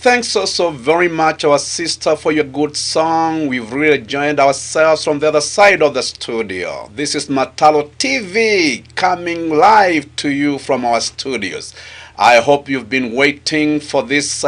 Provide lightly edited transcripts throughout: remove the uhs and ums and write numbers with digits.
Thanks so very much, our sister, for your good song. We've really joined ourselves from the other side of the studio. This is Mataro TV coming live to you from our studios. I hope you've been waiting for this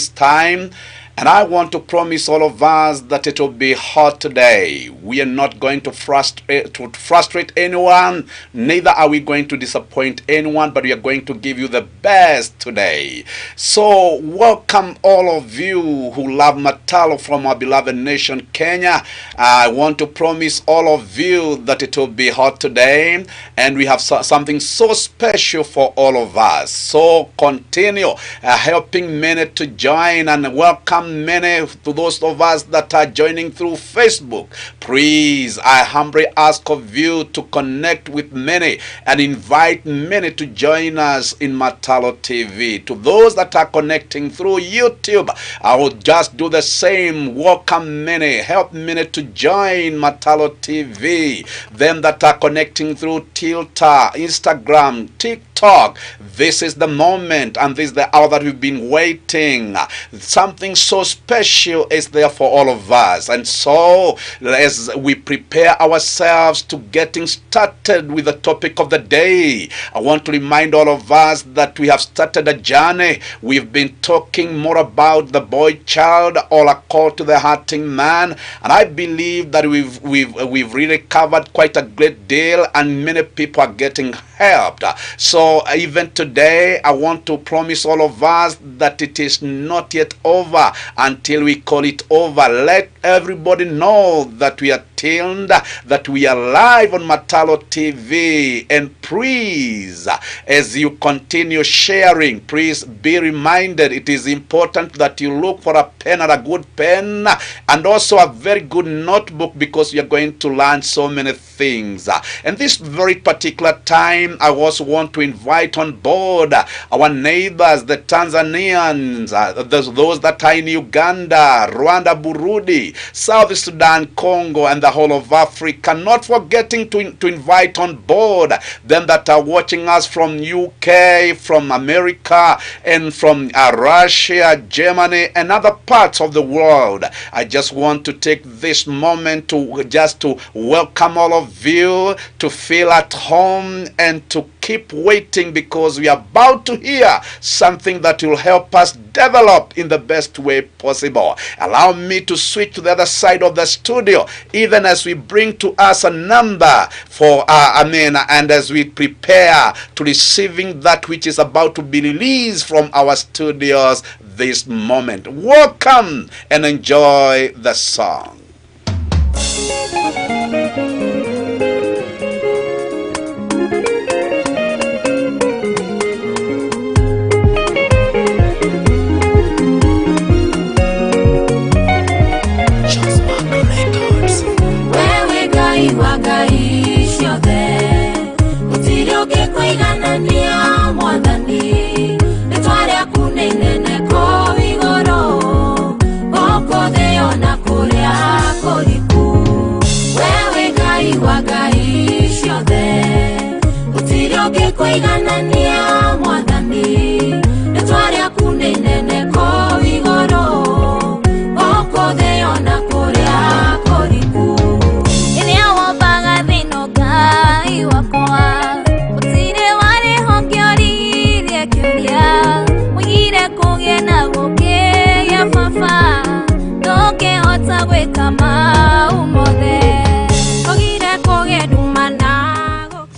time. And I want to promise all of us that it will be hot today. We are not going to frustrate anyone, neither are we going to disappoint anyone, but we are going to give you the best today. So welcome all of you who love Mataro from our beloved nation, Kenya. I want to promise all of you that it will be hot today, and we have something so special for all of us. So continue helping many to join, and welcome many to those of us that are joining through Facebook. Please, I humbly ask of you to connect with many and invite many to join us in Mataro TV. To those that are connecting through YouTube, I will just do the same. Welcome many, help many to join Mataro TV. Them that are connecting through Twitter, Instagram, TikTok, this is the moment and this is the hour that we've been waiting. Something so special is there for all of us, and so as we prepare ourselves to getting started with the topic of the day, I want to remind all of us that we have started a journey. We've been talking more about the boy child, or a call to the hurting man, and I believe that we've really covered quite a great deal, and many people are getting helped. So even today, I want to promise all of us that it is not yet over until we call it over. Let everybody know that we are tuned, that we are live on Mataro TV. And please, as you continue sharing, please be reminded it is important that you look for a pen, and a good pen, and also a very good notebook, because you're going to learn so many things. And this very particular time, I also want to invite on board our neighbors, the Tanzanians, those that are in Uganda, Rwanda, Burundi, South Sudan, Congo, and the whole of Africa. Not forgetting to invite on board them that are watching us from UK, from America, and from Russia, Germany, and other parts of the world. I just want to take this moment to welcome all of you, to feel at home, and to keep waiting, because we are about to hear something that will help us develop in the best way possible. Allow me to switch to the other side of the studio, even as we bring to us a number for and as we prepare to receiving that which is about to be released from our studios this moment. Welcome and enjoy the song.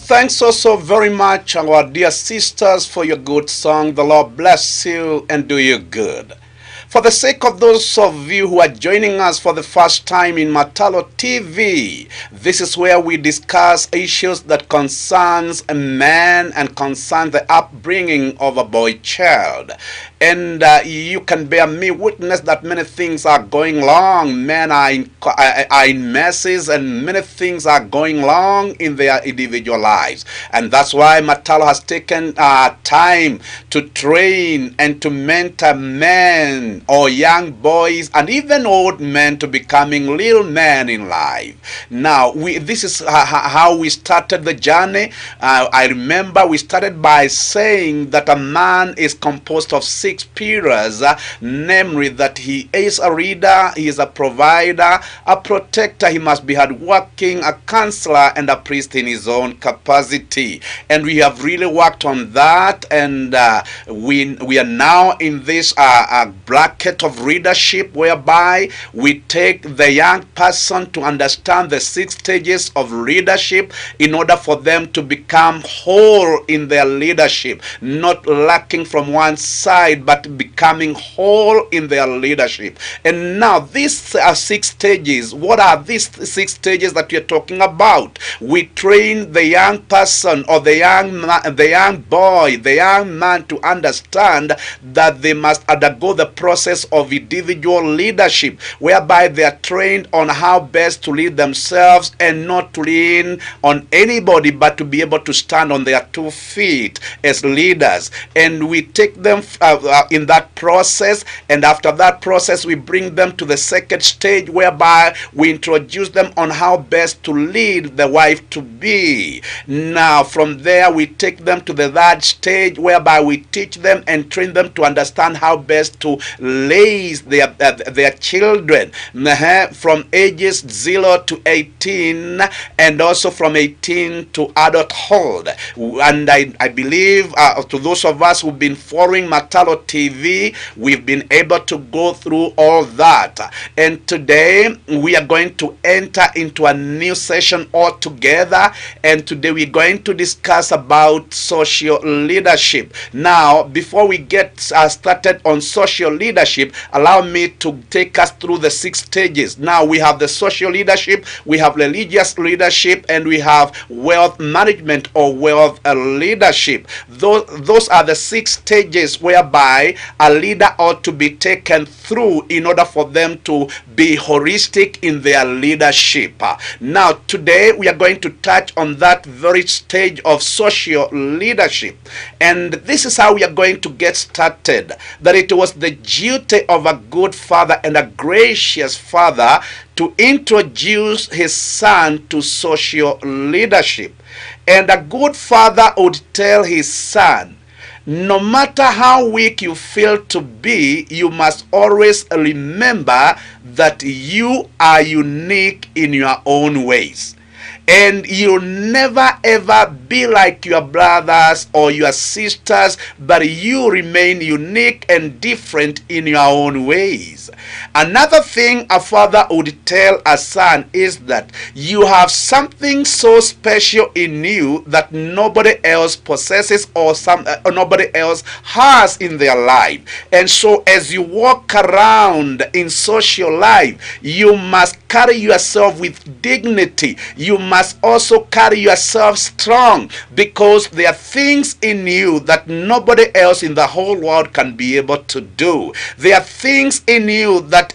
Thanks also very much, our dear sisters, for your good song. The Lord bless you and do you good. For the sake of those of you who are joining us for the first time in Mataro TV, this is where we discuss issues that concerns a man and concern the upbringing of a boy child. And you can bear me witness that many things are going wrong. Men are in messes, and many things are going wrong in their individual lives. And that's why Mataro has taken time to train and to mentor men or young boys and even old men to becoming real men in life. Now, this is how we started the journey. I remember we started by saying that a man is composed of 6 pillars, namely that he is a leader, he is a provider, a protector, he must be hardworking, a counselor, and a priest in his own capacity. And we have really worked on that, and we are now in this bracket of leadership, whereby we take the young person to understand the 6 stages of leadership in order for them to become whole in their leadership, not lacking from one side but becoming whole in their leadership. And now these 6 stages, what are these 6 stages that we are talking about? We train the young person, or the young boy, the young man, to understand that they must undergo the process of individual leadership, whereby they are trained on how best to lead themselves and not to lean on anybody, but to be able to stand on their 2 feet as leaders. And we take them in that process, and after that process we bring them to the 2nd stage, whereby we introduce them on how best to lead the wife to be. Now from there we take them to the 3rd stage, whereby we teach them and train them to understand how best to raise their children from ages 0 to 18, and also from 18 to adulthood. And I believe to those of us who've been following Mataro TV, we've been able to go through all that. And today we are going to enter into a new session altogether, and today we're going to discuss about social leadership. Now, before we get started on social leadership, allow me to take us through the 6 stages. Now we have the social leadership, we have religious leadership, and we have wealth management or wealth leadership. Those are the 6 stages whereby a leader ought to be taken through in order for them to be holistic in their leadership. Now today we are going to touch on that very stage of social leadership, and this is how we are going to get started. That it was the duty of a good father and a gracious father to introduce his son to social leadership. And a good father would tell his son, no matter how weak you feel to be, you must always remember that you are unique in your own ways. And you'll never ever be like your brothers or your sisters, but you remain unique and different in your own ways. Another thing a father would tell a son is that you have something so special in you that nobody else possesses, or nobody else has in their life. And so as you walk around in social life, you must carry yourself with dignity. You must also carry yourself strong, because there are things in you that nobody else in the whole world can be able to do. There are things in you that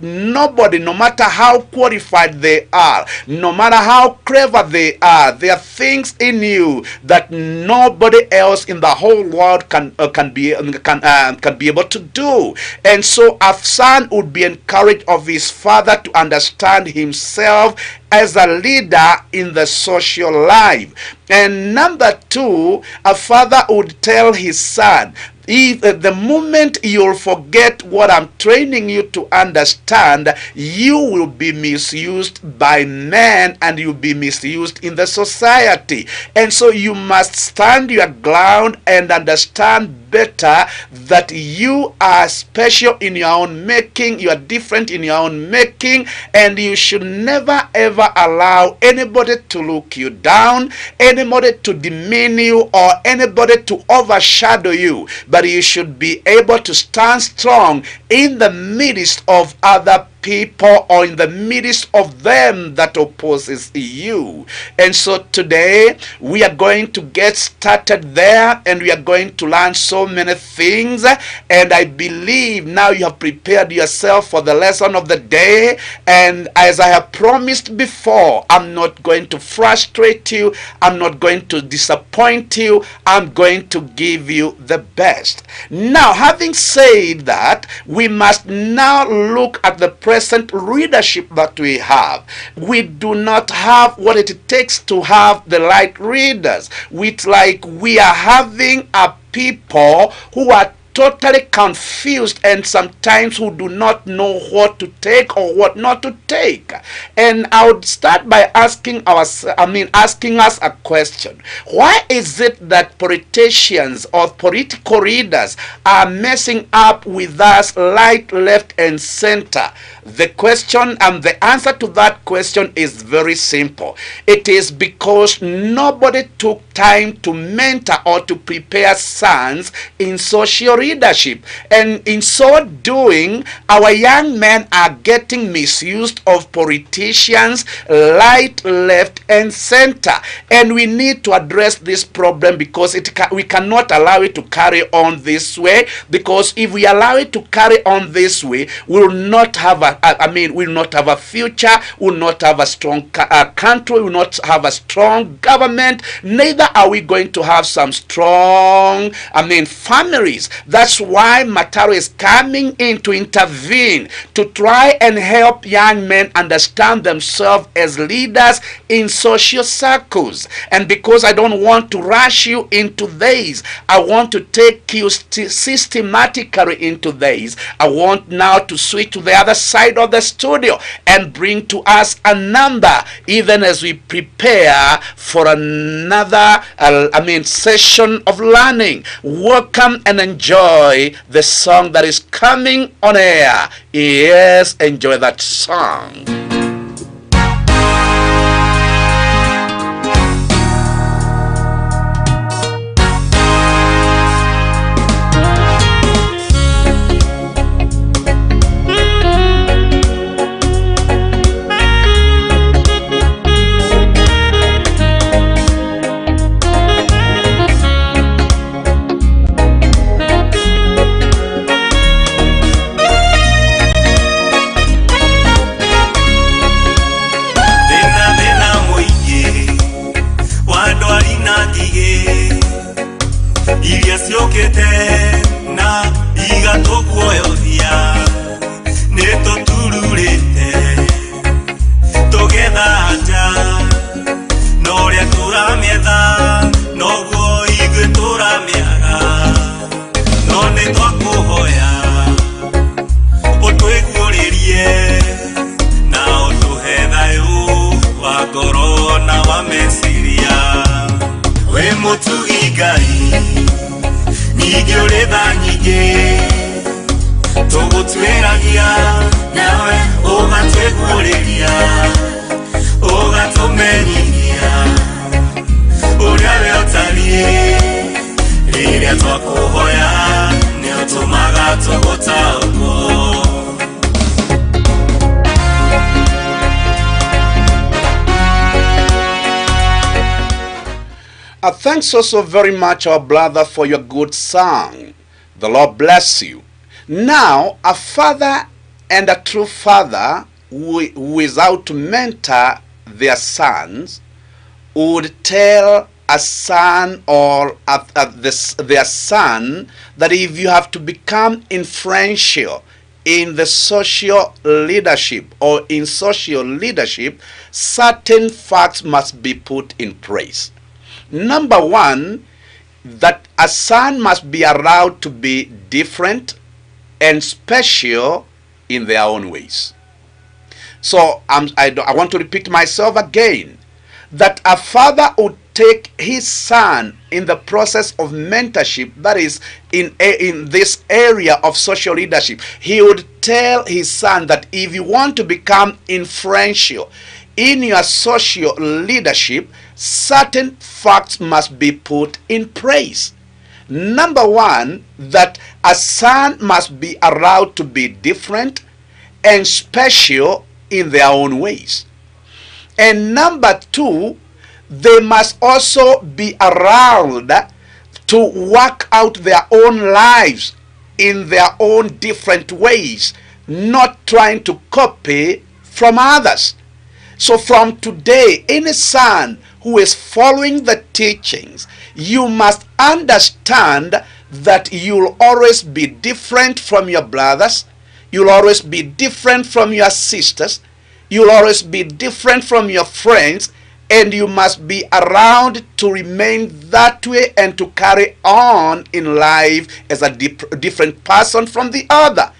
nobody, no matter how qualified they are, no matter how clever they are, there are things in you that nobody else in the whole world can be able to do. And so a son would be encouraged of his father to understand himself as a leader in the social life. And number 2, a father would tell his son, if the moment you'll forget what I'm training you to understand, you will be misused by men and you'll be misused in the society. And so you must stand your ground and understand better that you are special in your own making, you are different in your own making, and you should never ever allow anybody to look you down, anybody to demean you, or anybody to overshadow you. But you should be able to stand strong in the midst of other people, or in the midst of them that opposes you. And so today we are going to get started there, and we are going to learn so many things. And I believe now you have prepared yourself for the lesson of the day. And as I have promised before, I'm not going to frustrate you, I'm not going to disappoint you, I'm going to give you the best. Now, having said that, we must now look at the present leadership that we have. We do not have what it takes to have the right leaders. We are having a people who are totally confused and sometimes who do not know what to take or what not to take. And I would start by asking asking us a question. Why is it that politicians or political leaders are messing up with us right, left, and center? The question and the answer to that question is very simple. It is because nobody took time to mentor or to prepare sons in social leadership. And in so doing, our young men are getting misused of politicians right, left, and center. And we need to address this problem because we cannot allow it to carry on this way. Because if we allow it to carry on this way, we will not have we will not have a future, we will not have a strong country, we will not have a strong government, neither are we going to have some strong, families. That's why Mataro is coming in to intervene, to try and help young men understand themselves as leaders in social circles. And because I don't want to rush you into this, I want to take you systematically into this. I want now to switch to the other side of the studio and bring to us a number, even as we prepare for another session of learning. Welcome and enjoy the song that is coming on air. Yes, enjoy that song. Thanks also very much, our brother, for your good song. The Lord bless you. Now, a father and a true father who is out to mentor their sons would tell a son or their son that if you have to become influential in the social leadership or in social leadership, certain facts must be put in place. Number one, that a son must be allowed to be different and special in their own ways. So I want to repeat myself again, that a father would take his son in the process of mentorship, that is in this area of social leadership. He would tell his son that if you want to become influential in your social leadership, certain facts must be put in place. Number one, that a son must be allowed to be different and special in their own ways. And number two, they must also be allowed to work out their own lives in their own different ways, not trying to copy from others. So from today, any son who is following the teachings, you must understand that you'll always be different from your brothers, you'll always be different from your sisters, you'll always be different from your friends, and you must be around to remain that way and to carry on in life as a different person from the other.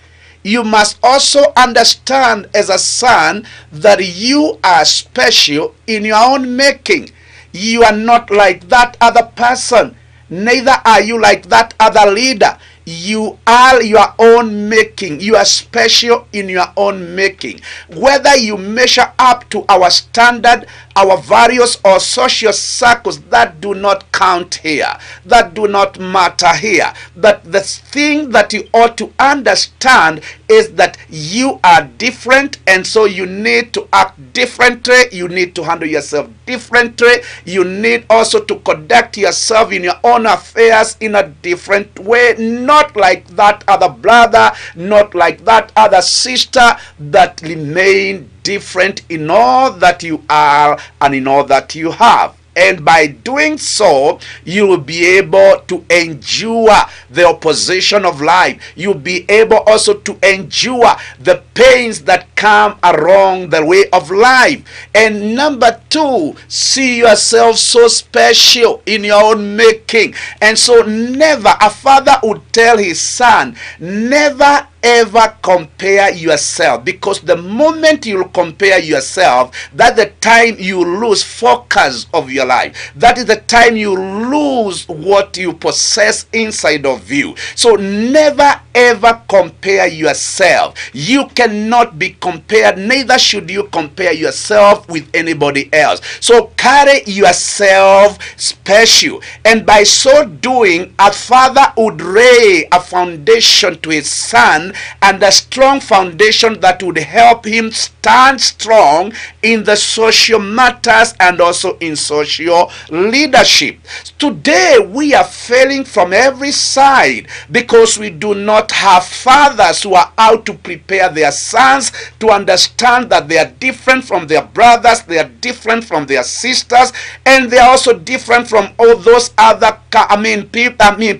You must also understand as a son that you are special in your own making. You are not like that other person. Neither are you like that other leader. You are your own making. You are special in your own making. Whether you measure up to our standard, our various or social circles, that do not count here. That do not matter here. But the thing that you ought to understand is that you are different, and so you need to act differently. You need to handle yourself differently. You need also to conduct yourself in your own affairs in a different way. Not like that other brother, not like that other sister, that remain different in all that you are and in all that you have. And by doing so, you will be able to endure the opposition of life. You'll be able also to endure the pains that come along the way of life. And number two, see yourself so special in your own making. And so never, a father would tell his son, never ever compare yourself, because the moment you compare yourself, that's the time you lose focus of your life. That is the time you lose what you possess inside of you. So never ever compare yourself. You cannot be compared, neither should you compare yourself with anybody else. So carry yourself special, and by so doing, a father would lay a foundation to his son, and a strong foundation that would help him stand strong in the social matters and also in social leadership. Today we are failing from every side because we do not have fathers who are out to prepare their sons to understand that they are different from their brothers, they are different from their sisters, and they are also different from all those other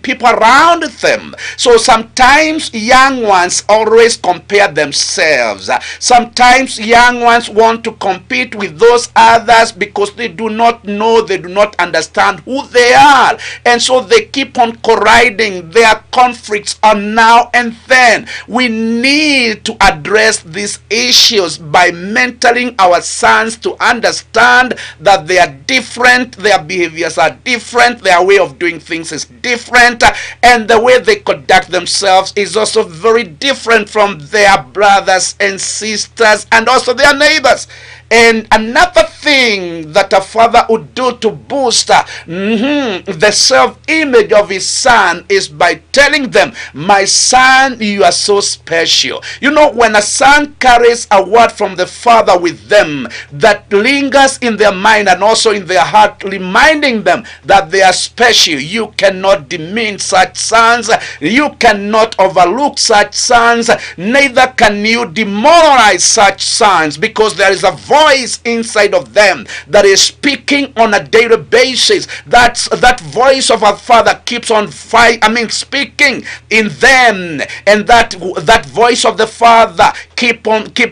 people around them. So sometimes young ones always compare themselves. Sometimes young ones want to compete with those others because they do not know, they do not understand who they are, and so they keep on colliding. Their conflicts are now and then. We need to address these issues by mentoring our sons to understand that they are different, their behaviors are different, their way of doing things is different, and the way they conduct themselves is also very different from their brothers and sisters and also their neighbors. And another thing that a father would do to boost the self-image of his son is by telling them, my son, you are so special. You know, when a son carries a word from the father with them that lingers in their mind and also in their heart, reminding them that they are special, you cannot demean such sons, you cannot overlook such sons, neither can you demoralize such sons, because there is a voice inside of them that is speaking on a daily basis. That voice of our father keeps on speaking in them, and that voice of the father keep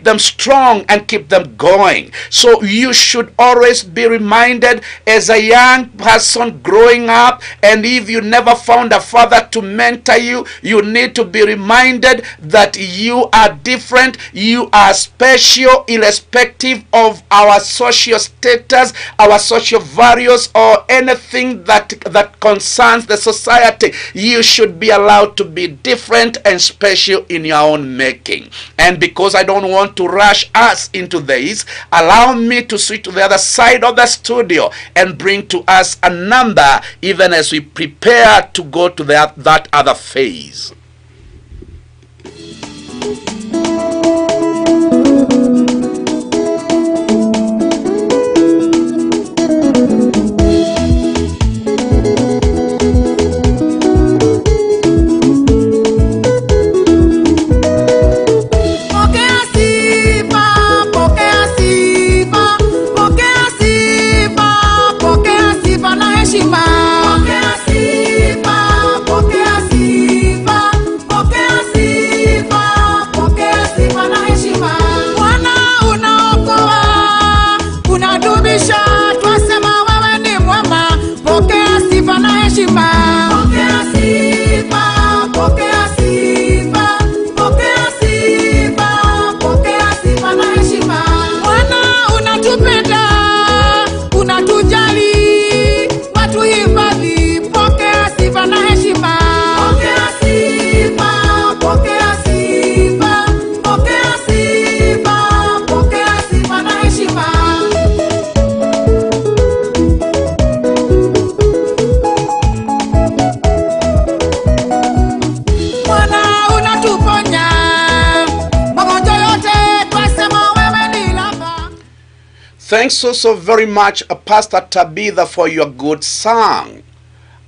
them strong and keep them going. So you should always be reminded as a young person growing up, and if you never found a father to mentor you, you need to be reminded that you are different, you are special, irrespective of our social status, our social values, or anything that concerns the society. You should be allowed to be different and special in your own making. And because I don't want to rush us into this, allow me to switch to the other side of the studio and bring to us a number, even as we prepare to go to that other phase. Pokea sifa Thanks so very much, Pastor Tabitha, for your good song.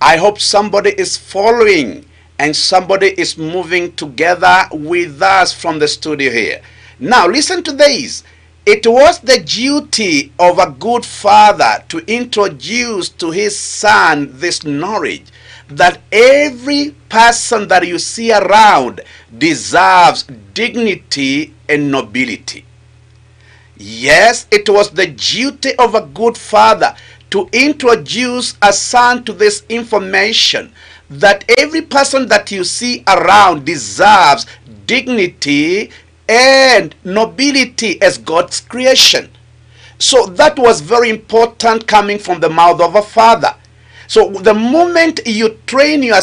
I hope somebody is following and somebody is moving together with us from the studio here. Now listen to this. It was the duty of a good father to introduce to his son this knowledge that every person that you see around deserves dignity and nobility. Yes, it was the duty of a good father to introduce a son to this information that every person that you see around deserves dignity and nobility as God's creation. So that was very important coming from the mouth of a father. So the moment you train your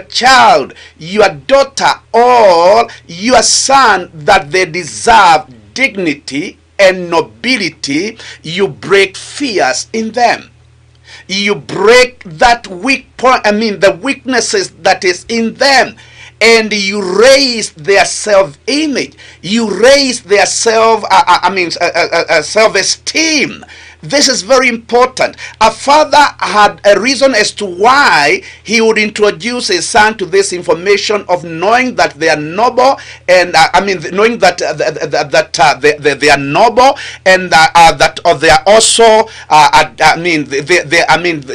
child, your daughter, or your son that they deserve dignity and nobility, you break fears in them. You break that weak point, the weaknesses that is in them, and you raise their self-image. You raise their self-esteem. This is very important. A father had a reason as to why he would introduce his son to this information of knowing that they are noble, and knowing that they are noble, and that they are also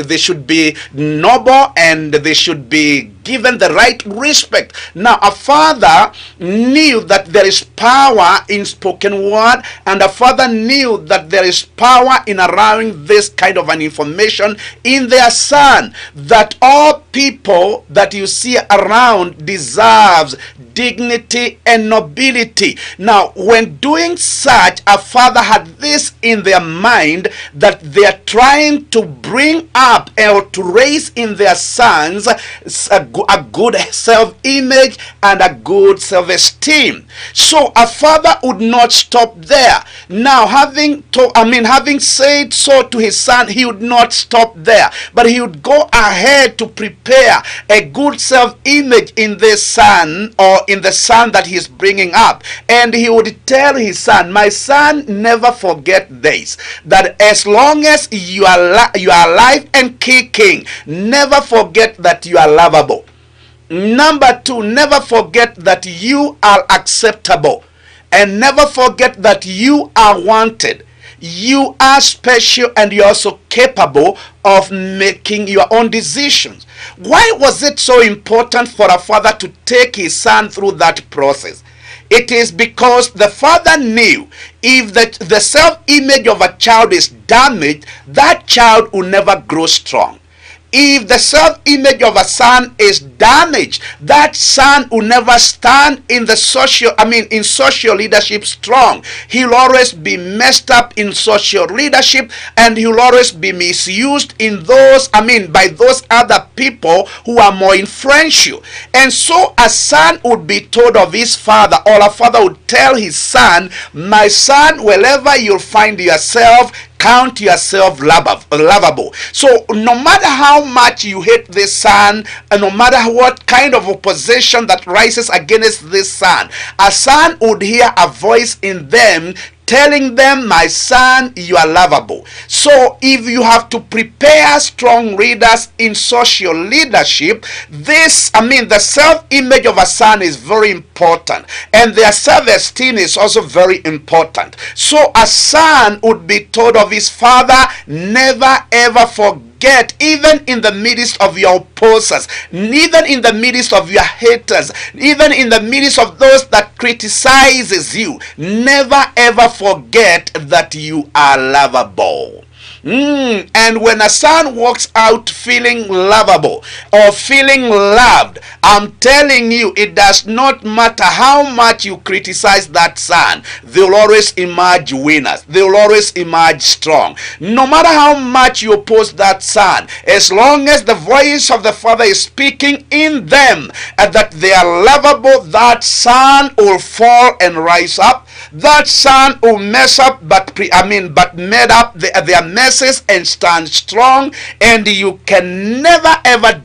they should be noble, and they should be given the right respect. Now, a father knew that there is power in spoken word, and a father knew that there is power in allowing this kind of an information in their son, that all people that you see around deserves dignity and nobility. Now, when doing such, a father had this in their mind, that they are trying to bring up or to raise in their sons a good self-image and a good self-esteem. So a father would not stop there. Now, having said so to his son, he would not stop there, but he would go ahead to prepare a good self-image in this son, or in the son that he's bringing up. And he would tell his son, my son, never forget this, that as long as you are alive and kicking, never forget that you are lovable. Number two, never forget that you are acceptable, and never forget that you are wanted. You are special, and you're also capable of making your own decisions. Why was it so important for a father to take his son through that process? It is because the father knew if the self-image of a child is damaged, that child will never grow strong. If the self-image of a son is damaged, that son will never stand in the social leadership strong. He'll always be messed up in social leadership, and he'll always be misused in by those other people who are more influential. And so a son would be told of his father, or a father would tell his son, my son, wherever you'll find yourself, count yourself lovable. So no matter how much you hate this son, and no matter what kind of opposition that rises against this son, a son would hear a voice in them telling them, my son, you are lovable. So if you have to prepare strong leaders in social leadership, the self-image of a son is very important, and their self-esteem is also very important. So a son would be told of his father, never ever forget, even in the midst of your opposers, even in the midst of your haters, even in the midst of those that criticizes you, never ever forget that you are lovable. And when a son walks out feeling lovable or feeling loved, I'm telling you, it does not matter how much you criticize that son, they'll always emerge winners. They'll always emerge strong. No matter how much you oppose that son, as long as the voice of the father is speaking in them and that they are lovable, that son will fall and rise up. That son will mess up, but made up their messes and stand strong, and you can never ever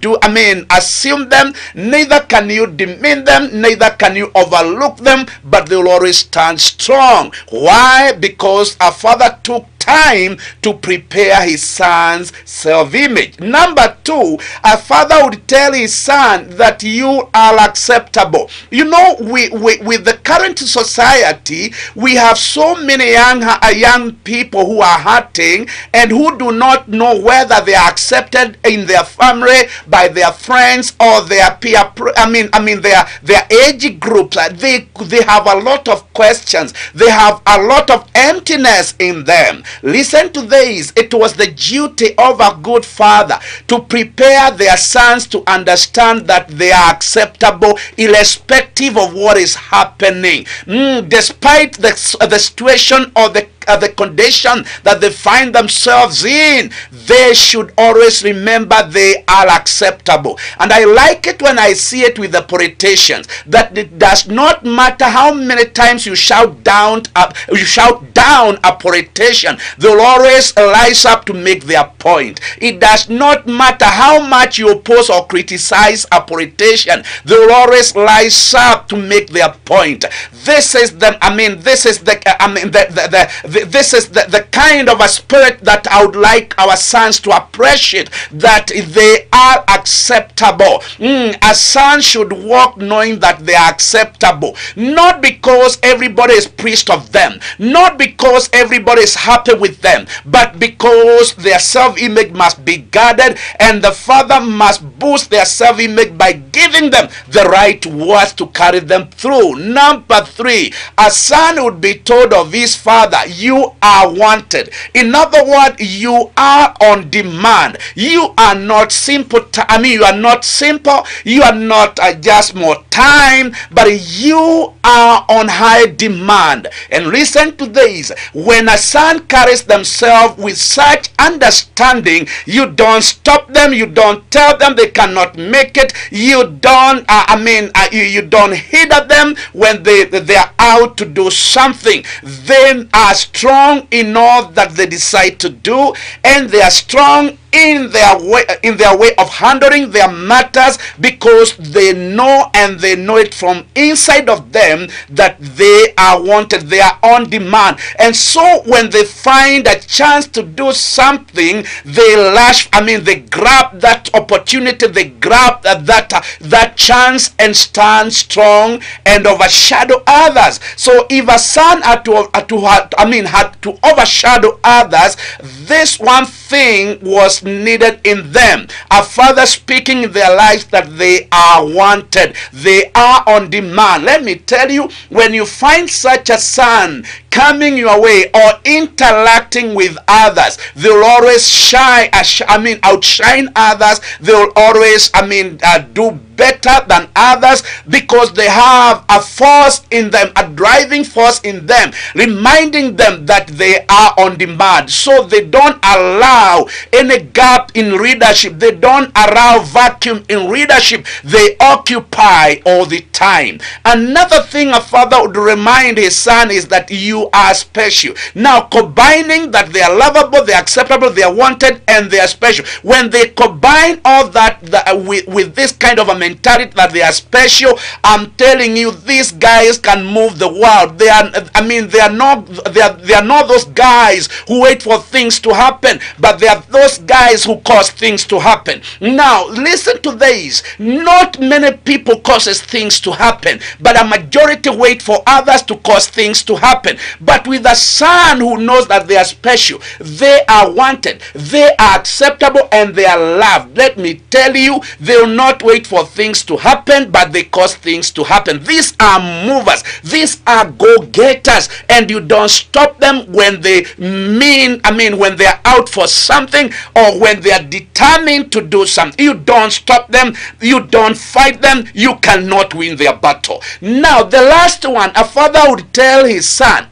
assume them, neither can you demean them, neither can you overlook them, but they will always stand strong. Why? Because a father took time to prepare his son's self-image. Number two, a father would tell his son that you are acceptable. You know, with the current society, we have so many young people who are hurting and who do not know whether they are accepted in their family, by their friends, or their peer, their age group. They have a lot of questions. They have a lot of emptiness in them. Listen to this. It was the duty of a good father to prepare their sons to understand that they are acceptable irrespective of what is happening. Despite the situation or the condition that they find themselves in, they should always remember they are acceptable. And I like it when I see it with the politicians, that it does not matter how many times you shout down a politician, they'll always rise up to make their point. It does not matter how much you oppose or criticize a politician, they'll always rise up to make their point. This is the kind of a spirit that I would like our sons to appreciate, that they are acceptable. A son should walk knowing that they are acceptable, not because everybody is pleased of them, not because everybody is happy with them, but because their self-image must be guarded, and the father must boost their self-image by giving them the right words to carry them through. Number three, a son would be told of his father, you are wanted. In other words, you are on demand. You are not simple. You are not simple. You are not just more time, but you are on high demand. And listen to this. When a son carries themselves with such understanding, you don't stop them. You don't tell them they cannot make it. You don't you don't hinder them when they are out to do something. They are strong in all that they decide to do, and they are strong in their way of handling their matters, because they know, and they know it from inside of them, that they are wanted, they are on demand. And so when they find a chance to do something, they grab that opportunity, they grab that chance and stand strong and overshadow others. So if a son had to overshadow others, this one thing was needed in them. A father speaking in their lives that they are wanted, they are on demand. Let me tell you, when you find such a son coming your way or interacting with others, they'll always outshine others. They'll always do better than others, because they have a force in them, a driving force in them, reminding them that they are on demand. So they don't allow any gap in leadership. They don't allow vacuum in leadership. They occupy all the time. Another thing a father would remind his son is that you are special. Now, combining that they are lovable, they are acceptable, they are wanted, and they are special. When they combine all that with this kind of a mentality that they are special, I'm telling you, these guys can move the world. They are not those guys who wait for things to happen, but they are those guys who cause things to happen. Now, listen to this. Not many people causes things to happen, but a majority wait for others to cause things to happen. But with a son who knows that they are special, they are wanted, they are acceptable, and they are loved, let me tell you, they will not wait for things to happen, but they cause things to happen. These are movers. These are go-getters, and you don't stop them when when they are out for something, or when they are determined to do something. You don't stop them. You don't fight them. You cannot win their battle. Now, the last one, a father would tell his son,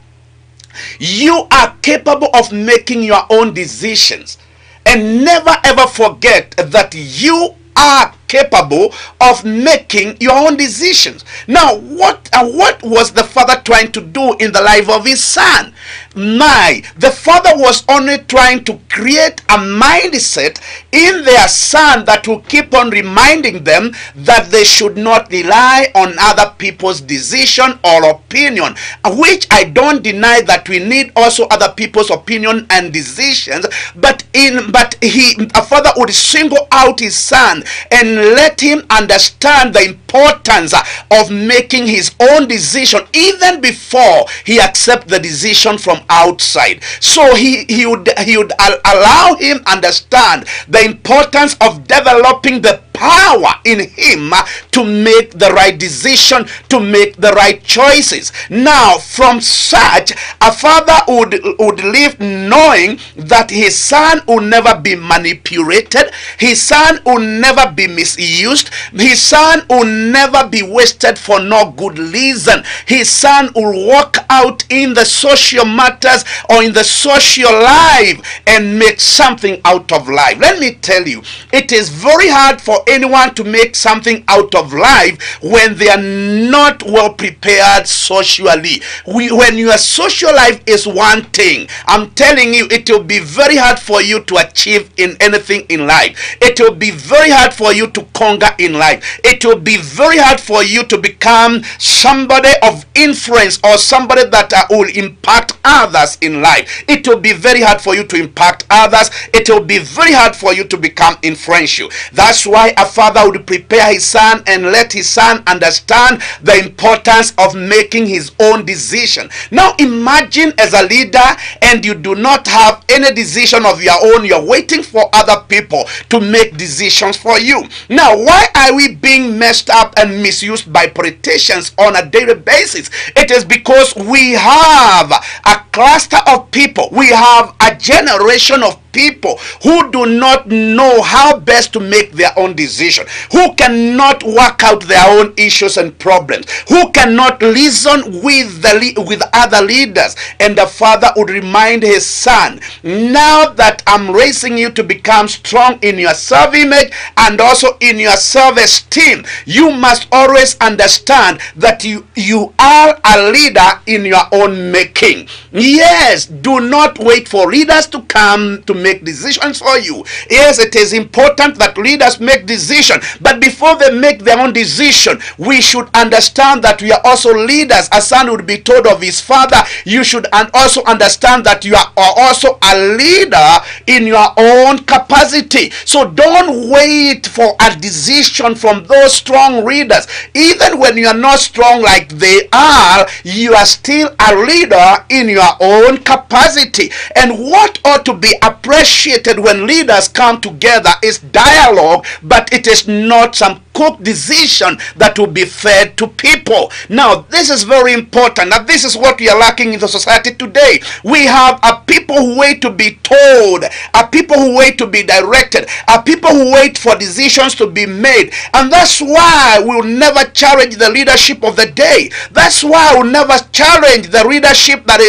you are capable of making your own decisions, and never ever forget that you are capable of making your own decisions. Now, what was the father trying to do in the life of his son? The father was only trying to create a mindset in their son that will keep on reminding them that they should not rely on other people's decision or opinion, which I don't deny that we need also other people's opinion and decisions, but a father would single out his son and let him understand the importance of making his own decision even before he accepts the decision from outside. So he would allow him understand the importance of developing the power in him to make the right decision, to make the right choices. Now, from such, a father would live knowing that his son will never be manipulated, his son will never be misused, his son will never be wasted for no good reason. His son will walk out in the social matters or in the social life and make something out of life. Let me tell you, it is very hard for anyone to make something out of life when they are not well prepared socially. When your social life is one thing, I'm telling you, it will be very hard for you to achieve in anything in life. It will be very hard for you to conquer in life. It will be very hard for you to become somebody of influence or somebody that will impact others in life. It will be very hard for you to impact others. It will be very hard for you to become influential. That's why a father would prepare his son and let his son understand the importance of making his own decision. Now imagine as a leader and you do not have any decision of your own. You're waiting for other people to make decisions for you. Now, why are we being messed up and misused by politicians on a daily basis? It is because we have a cluster of people. We have a generation of people who do not know how best to make their own decision, who cannot work out their own issues and problems, who cannot listen with other leaders. And the father would remind his son, now that I'm raising you to become strong in your self-image and also in your self-esteem, you must always understand that you are a leader in your own making. Yes, do not wait for leaders to come to make decisions for you. Yes, it is important that leaders make decisions, but before they make their own decision, we should understand that we are also leaders. A son would be told of his father, you should also understand that you are also a leader in your own capacity. So don't wait for a decision from those strong leaders. Even when you are not strong like they are, you are still a leader in your own capacity. And what ought to be appreciated when leaders come together is dialogue, but it is not some cooked decision that will be fed to people. Now, this is very important. Now, this is what we are lacking in the society today. We have a people who wait to be told, a people who wait to be directed, a people who wait for decisions to be made. And that's why we will never challenge the leadership of the day. That's why we'll never challenge the leadership that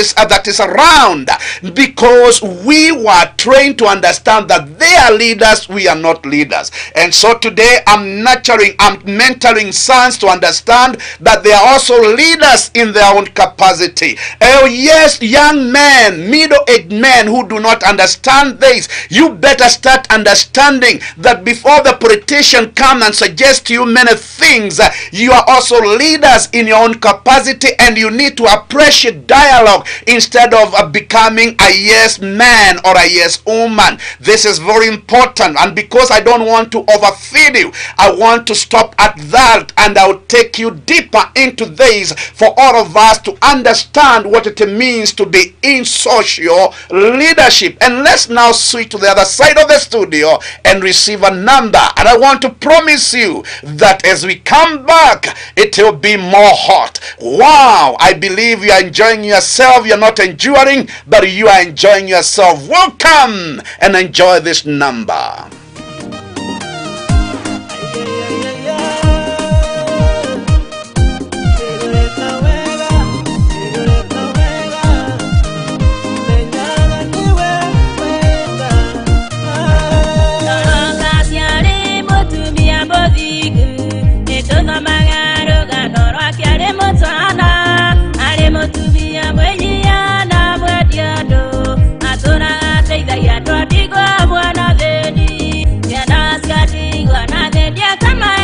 is around, because we were trained to understand that they are leaders, we are not leaders. And so today I'm mentoring sons to understand that they are also leaders in their own capacity. Oh yes, young men, middle-aged men who do not understand this, you better start understanding that before the politician come and suggest to you many things, you are also leaders in your own capacity, and you need to appreciate dialogue instead of becoming a yes man or a yes woman. This is very important, and because I don't want to overfeed you, I want to stop at that, and I'll take you deeper into this for all of us to understand what it means to be in social leadership. And let's now switch to the other side of the studio and receive a number, and I want to promise you that as we come back, it will be more hot. Wow, I believe you are enjoying yourself. You're not enduring, but you are enjoying yourself. Welcome and enjoy this number. dia kama